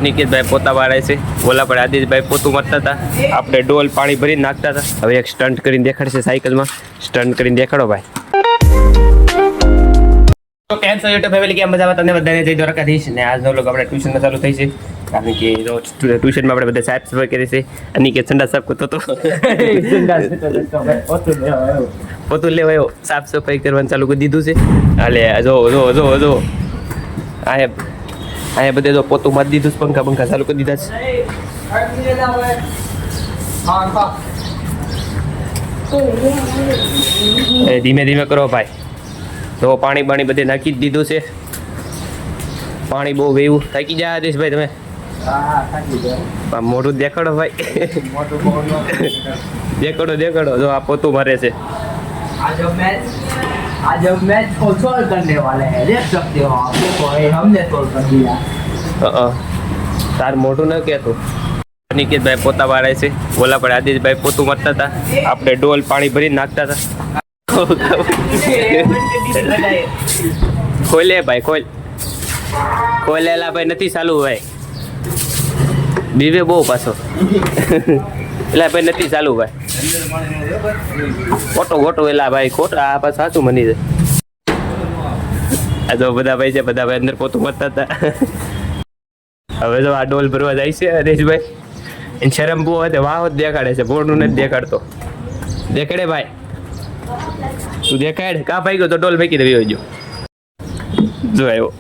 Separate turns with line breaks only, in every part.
નિકેતભાઈ પોતા વાળે છે, ઓલા પણ આદિશભાઈ પોતું મારતા હતા, આપણે ડોલ પાણી ભરીને નાખતા હતા. હવે એક સ્ટન્ટ કરીને દેખાડશે સાયકલમાં. સ્ટન્ટ કરીને દેખાડો ભાઈ. તો કેમ છો યુટ્યુબ ફેમિલી, કેમ મજામાં? તમને બધાને જય દ્વારકાધીશ. ને આજનો વ્લોગ આપણે ટ્યુશનમાં ચાલુ થઈ છે, કારણ કે ટ્યુશનમાં આપણે બધા સાફ સફાઈ કરી છે. અનિકેત સંડાસ સાફ કરતો હતો, પોતું લેવા આવ્યો, સાફ સફાઈ કરવાનું ચાલુ કરી દીધું છે. હાલે જો જો જો જો અહીંયા બધે જો પોતું મારી દીધું, પંખા પંખા ચાલુ કરી દીધા છે. ધીમે ધીમે કરો ભાઈ. તો પાણી બાણી બધે નાખી જ દીધું છે. પાણી બહુ વેવું. થાકી જાય આદેશભાઈ તમે? મોઢું દેખાડો ભાઈ. દેખાડો દેખાડો. જો આ પોતું મારે છે.
आज हम मैच को सोल्व करने वाले हैं, देख सकते हो आप, देखो ये हमने सोल्व कर दिया.
તાર મોઢું ન કહેતું. નિકેતભાઈ પોતા વાળે છે, ઓલા પણ આદિશભાઈ પોતું મારતા હતા, આપણે ડોલ પાણી ભરીને નાખતા હતા. ખોલે ભાઈ ખોલ. ખોલેલા ભાઈ નથી ચાલુ ભાઈ. બીવે બહુ પાછો. એલા ભાઈ નથી ચાલુ ભાઈ. ખોટો ખોટો એલા ભાઈ ખોટા. આ પાછું સાચું મની છે. આ જો બધા ભાઈ છે, બધા ભાઈ અંદર પોતું મારતા હતા. હવે જો આ ડોલ ભરવા જાય છે હરેશભાઈ. એને શરમ બહુ હોય, વાહ જ દેખાડે છે, બોર્ડનું નથી દેખાડતો. દેખાડે ભાઈ, તું દેખાડ. કા ભાઈ ગયો તો ડોલ ફેંકી દેવી હોય. જો આવ્યો.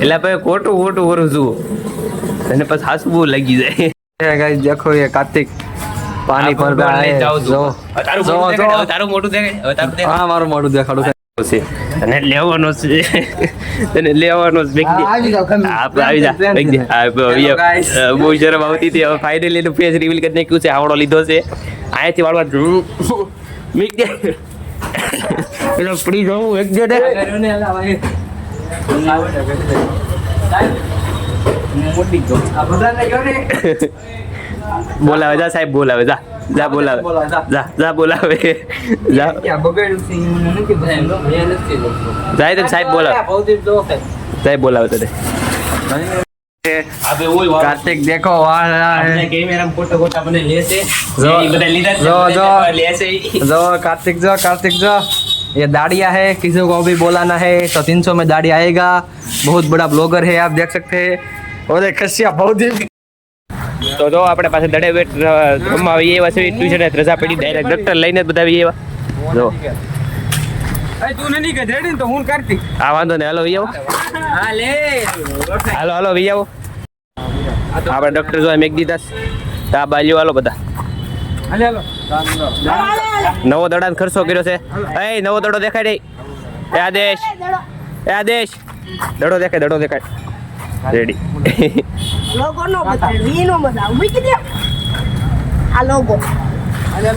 એટલે ભાઈ ખોટું ખોટું કરું છું, અને પછી હાસવું લાગી જાય.
गाइस देखो ये कार्तिक पानी भर रहा है. जो
તારું મોટું દેખાય.
हां मारो मोडू देखाडो
છે અને લેવાનો છે. તને લેવાનો છે. આવી જા બેગ દે. બહુ શરમ આવતી હતી. હવે ફાઇનલી એનું ફેસ રિવીલ કરી નાખ્યું છે. આવડો લીધો છે. અહીંયાથી વાળવા મિક દે. પેલો પડી જાઉં એક જે દે. બોલાવે જા સાહેબ, બોલાવે જા. જા બોલાવે, જા જા બોલાવે, જા જાય તો સાહેબ બોલાવે. સાહેબ બોલાવે તને.
कार्तिक देखो जो कार्तिक जो ये दाढ़िया है, किसी को भी बोलाना है तो 300 में दाढ़ी आएगा. बहुत बड़ा ब्लॉगर है, आप देख सकते हैं. और कसिया बहुत
તો જો આપણે પાસે દડે વેટ રમવા આવીએ એવા છે. ટ્યુશન રજા પડી, ડાયરેક્ટ ડોક્ટર લઈને જ બધા આવીએ એવા. જો
તું નહીં કે રેડી તો હું કાર્તિક.
આ વાંધો ને. હાલો આવો.
હા લે
હાલો હાલો વી આવો. આપણે ડોક્ટર જો મેક દીધા છે. આ બાલ્યો હાલો બધા.
હાલો
નવો દડાનો ખર્ચો કર્યો છે. એ નવો દડો દેખાય નહીં. એ આદેશ, એ આદેશ, દડો દેખાય, દડો દેખાય. રેડી.
લોગો નો બતાવ, વી નો બતાવ, મૂકી દે આ લોગો.
હવે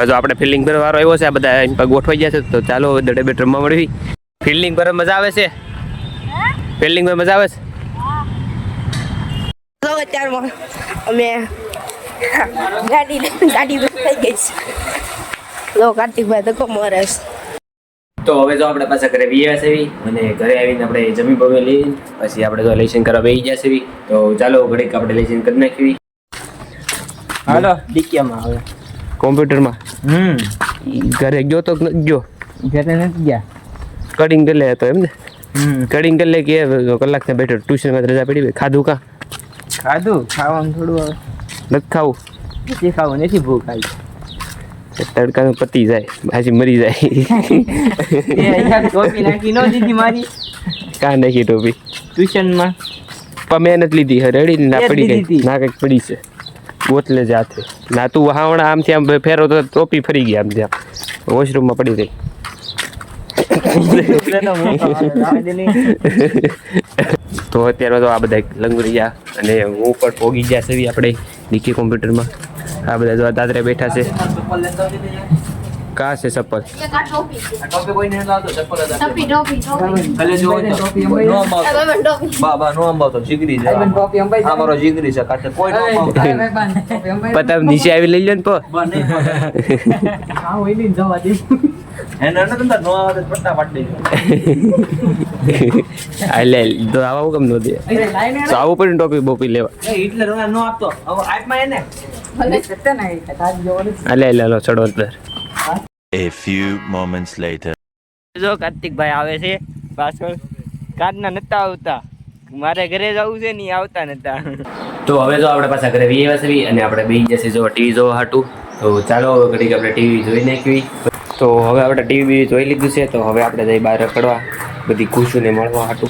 જો આપણે ફિલ્ડિંગ કરવા વાળો આવ્યો છે. આ બધા અહીં પગ ગોઠવાઈ ગયા છે, તો ચાલો દડે બેટ રમવા મળવી. ફિલ્ડિંગ પર મજા આવે છે. ફિલ્ડિંગ પર મજા આવે છે.
તો અત્યારમાં અમે ગાડી થઈ ગઈ છે. લો કાર્તિકભાઈ તો કોમ રસ.
તો હવે જો આપણે પાછા ઘરે વીએ છે, અને ઘરે આવીને આપણે જમી બમી લઈ પછી આપણે જો લેસન કરવા બેસી ગયા છે. તો ચાલો ઘડીક આપણે લેસન કરી નાખવી.
હાલો ડીકિયામાં હવે
કોમ્પ્યુટરમાં. ઘરે ગયો તો ગયો,
ઘરે નથી ગયા.
કડિંગ કરી લે તો એમ ને. કડિંગ કરી લે કે કલાક ને બેઠો. ટ્યુશનમાં રજા પડી. ખાધું કા?
ખાધું, ખાવાનું થોડું હવે
નથી ખાવું.
નથી ખાવું, નથી ભૂખ આવી.
તડકાનું પતી જાય, ભાજી મરી જાય.
ટોપી નાખી ન દીધી મારી.
કાં નાખી ટોપી?
ટ્યુશનમાં
પણ મેં નથી લીધી. રેડી ના પડી ગઈ. ના કંઈક પડી છે બોતલે જ હાથે. ના તું હાવણા આમથી આમ ફેરો તો ટોપી ફરી ગઈ આમથી આમ. વોશરૂમમાં પડી ગઈ. તો અત્યારે તો આ બધા લંગરિયા અને હું પણ પોગી ગયા છે આપણે ડીકે કોમ્પ્યુટરમાં. આ બધા જો દાદરે બેઠા છે. कहाँ से चप्पल
ये का टोपी
આ ટોપી કોઈ નહીં લાવતો ચપ્પલ જ આપી
टोपी टोपी टोपी
ભલે જો હોય તો નો અંબાવતો
अब मैं टोपी
બા નો અંબાવતો જીગરી છે આ મારો જીગરી છે કાતે કોઈ નો અંબાવતો
पता नीचे આવી લઈ લો ને પો
બા નહીં એને ન તંતા નો આવે તો પટ્ટા પાડી દેજો
આ લે તો આવા કેમ નો દે તો આવું પણ ટોપી બોપી લેવા
એ હિટલર નો આપતો હવે આઈપમાં એને
આ લે લો ચડો અંદર
A few moments later.
જો કાર્તિકભાઈ આવે છે પાછળ કારના નતા આવતા મારે ઘરે જવું છે નહીં આવતા નતા તો હવે જો આપણે પાછા ઘરે વી આવ્યા છે અને આપણે બેસી જશે જો ટીવી જોવા હાટું તો ચાલો હવે ઘડીક આપણે ટીવી જોઈ નાખવી તો હવે આપણે ટીવી જોઈ લીધું છે તો હવે આપણે જઈ બહાર રખડવા બધી ખુશીને મળવા હાટું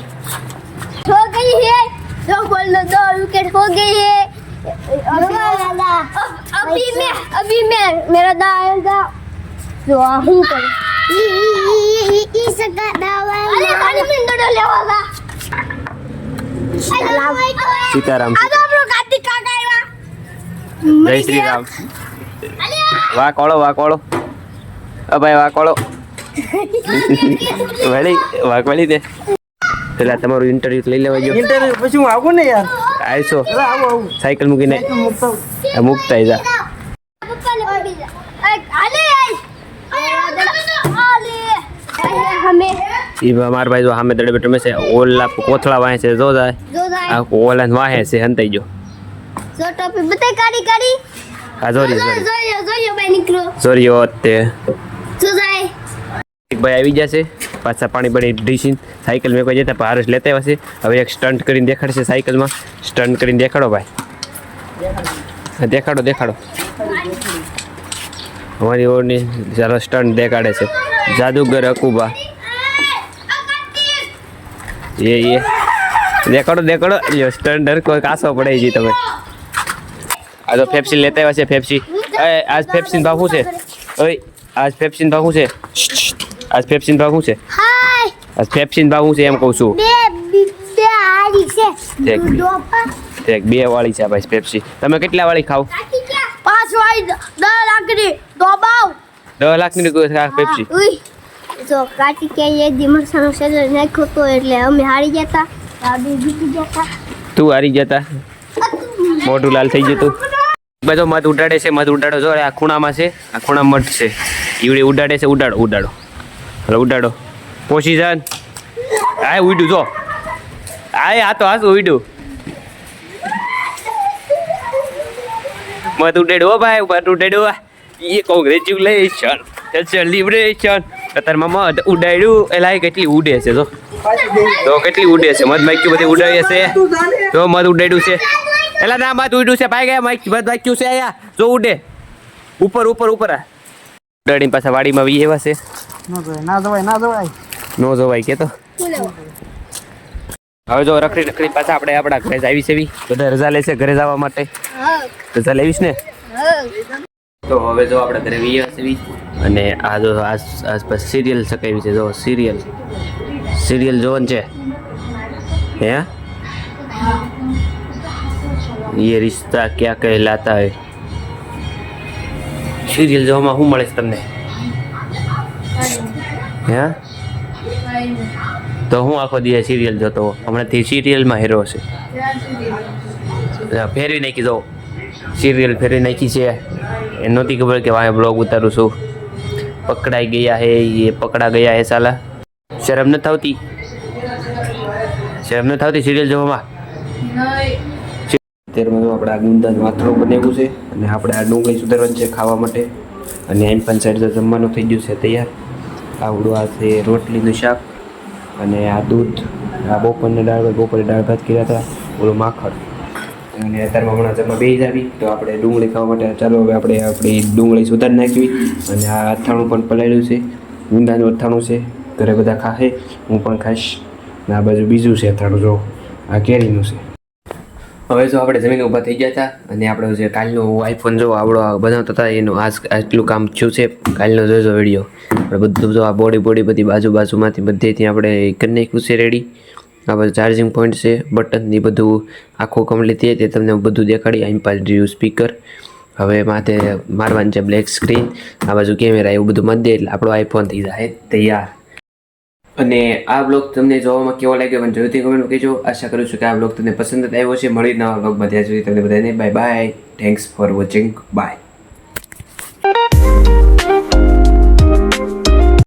हो गई है 2 बॉल 2 विकेट हो गई है अभी मैं मेरा दा आएगा जो हूं कर इसका दावा अरे खाली में डर लेवागा
સીતારામ
अब हम लोग कार्तिक काका आएगा
જય શ્રી રામ વાહ કોળો અ ભાઈ વાહ કોળો વળી વાહ વળી દે પેલા તમારું ઇન્ટરવ્યુ લઈ લેવા જો
ઇન્ટરવ્યુ પછી હું આવું ને યાર
આવશો
આવું
સાયકલ મૂકીને મૂકતા જા
पप्पा ने पकड़ी जा अले अले हमें
ઈ માર ભાઈ જો સામે દડે બેઠો મેં છે ઓલા કોથળા વાહે છે જો જાય
जो जाए
આ ઓલા વાહે છે હંતાઈ જો
जो टोपी बताई कारी
આ જોરી
जो भाई निकलो
જોરી ઓતે
जो जाए
એક ભાઈ આવી જશે પાછા પાણી પડી ડીસીન સાયકલ મેં કોઈ જતા ભારસ લેતા આવશે હવે એક સ્ટન્ટ કરીને દેખાડશે સાયકલમાં સ્ટન્ટ કરીને દેખાડો ભાઈ હા, દેખાડો અમારી ઓરની ચાલો સ્ટન્ટ દેખાડે છે જાદુગર અકુબા એ દેખાડો લ્યો સ્ટન્ટ ડર કોઈ કાસો પડે છે તમે આ તો ફેપ્સી લેતા આવ્યા છે ફેપ્સી આજ ફેપ્સીન ભાવ શું છે ઓય આજ ફેપ્સીન ભાવ શું છે આજ ફેપ્સીન ભાવ શું છે
हाय
આજ ફેપ્સીન ભાવ શું છે એમ કહું છું
बे आरी से
देख।
डोपा
એક 2 વાળી છે ભાઈ પેપ્સી તમે કેટલા વાળી ખાવ
5 वाली 10 लाख की दबाव
10 લાખની કોઈ પેપ્સી
ઉઈ જો કાટી કે એ દિમરસાનો શેર નાખ્યો તો એટલે અમે હારી જતા દાદી જીતી જતા
તું હારી જતા મોઢું લાલ થઈ જતું બધો મધ ઉડાડે છે મધ ઉડાડો જો આ ખૂણામાં છે આ ખૂણા મધ છે ઈવડે ઉડાડે છે ઉડાડો હલો ઉડાડો પોસી જાન આ ઉડ્યું જો આ તો હાસ ઉડ્યું મધ ઉડાડ્યો ભાઈ મધ ઉડાડ્યો એ કોંગ્રેચ્યુલેશન સેલિબ્રેશન અત્યારમાં મધ ઉડાડ્યું એ લાય કેટલી ઉડે છે તો કેટલી ઉડે છે મધ માઈક્યું બધી ઉડાવી હશે તો મધ ઉડાડ્યું છે એલા ના મધ ઉડ્યું છે ભાઈ ગયા મધ માઈક્યું છે આયા જો ઉડે ઉપર આ ઉડાડીને પાછા વાડીમાં વી એવા છે
ના જવાય
નો જોવાય કે તો હવે જો રખડી પાછા આપણે આપણા ઘરે જ આવી છે બધા રજા લે છે ઘરે જવા માટે રજા લેવીશ ને તો હવે જો આપણે ઘરે વી છે અને આ જો આસપાસ સિરિયલ સકાવી છે જો સિરિયલ જોવાનું છે હે ये रिश्ता क्या कहलाता है સિરિયલ જોવામાં શું મળે છે તમને હે તો હું આખો દિવસ સિરિયલ જોતો હમણાંથી સિરિયલમાં હીરો છે ફેરવી નાખી જો સિરિયલ ફેરવી નાખી છે એ નહોતી ખબર કે વાંહે બ્લોગ ઉતારું છું પકડાઈ ગયા હે એ પકડા ગયા હે સાલા શરમ ન થતી સિરિયલ જોવામાં અત્યારમાં આપણે આ ગુંદાનું વાતરું બનાવ્યું છે અને આપણે આ ડુંગળી સુધારવાની છે ખાવા માટે અને એમ પણ સાઈડ જમવાનું થઈ ગયું છે તૈયાર આવડું આ છે રોટલીનું શાક અને આ દૂધ આ બપોરે દાળ ભાત કર્યા હતા ઓલું માખણ અને અત્યારમાં હમણાં જમવા બેસી આવી તો આપણે ડુંગળી ખાવા માટે ચાલો હવે આપણે આપણી ડુંગળી સુધારી નાખવી અને આ અથાણું પણ પલાળ્યું છે ગુંદાનું અથાણું છે ઘરે બધા ખાશે હું પણ ખાઈશ ને આ બાજુ બીજું છે અથાણું જો આ કેરીનું છે હવે જો આપણે જમીન ઊભા થઈ ગયા હતા અને આપણે જે કાલનો આઈફોન જો આવડો બનાવતા હતા એનું આટલું કામ થયું છે કાલનો જોજો વિડીયો આપણે બધું જો આ બોડી બધી બાજુમાંથી બધેથી આપણે કરી નાખ્યું છે રેડી આ બધું ચાર્જિંગ પોઈન્ટ છે બટન એ બધું આખું કમ્પ્લીટ થયે તે તમને બધું દેખાડી અહીં પાસ રહ્યું સ્પીકર હવે માથે મારવાની છે બ્લેક સ્ક્રીન, આ બાજુ કેમેરા, એવું બધું મત દે એટલે આપણો આઈફોન થઈ જાય તૈયાર. અને આ બ્લોગ તમને જોવામાં કેવો લાગ્યો પણ જરૂરથી કમેન્ટમાં કહેજો. આશા કરું છું કે આ બ્લોગ તમને પસંદ આવ્યો છે. મળી નવા બ્લોગમાં, ત્યાં સુધી તમને બધાને bye bye. Thanks for watching. By.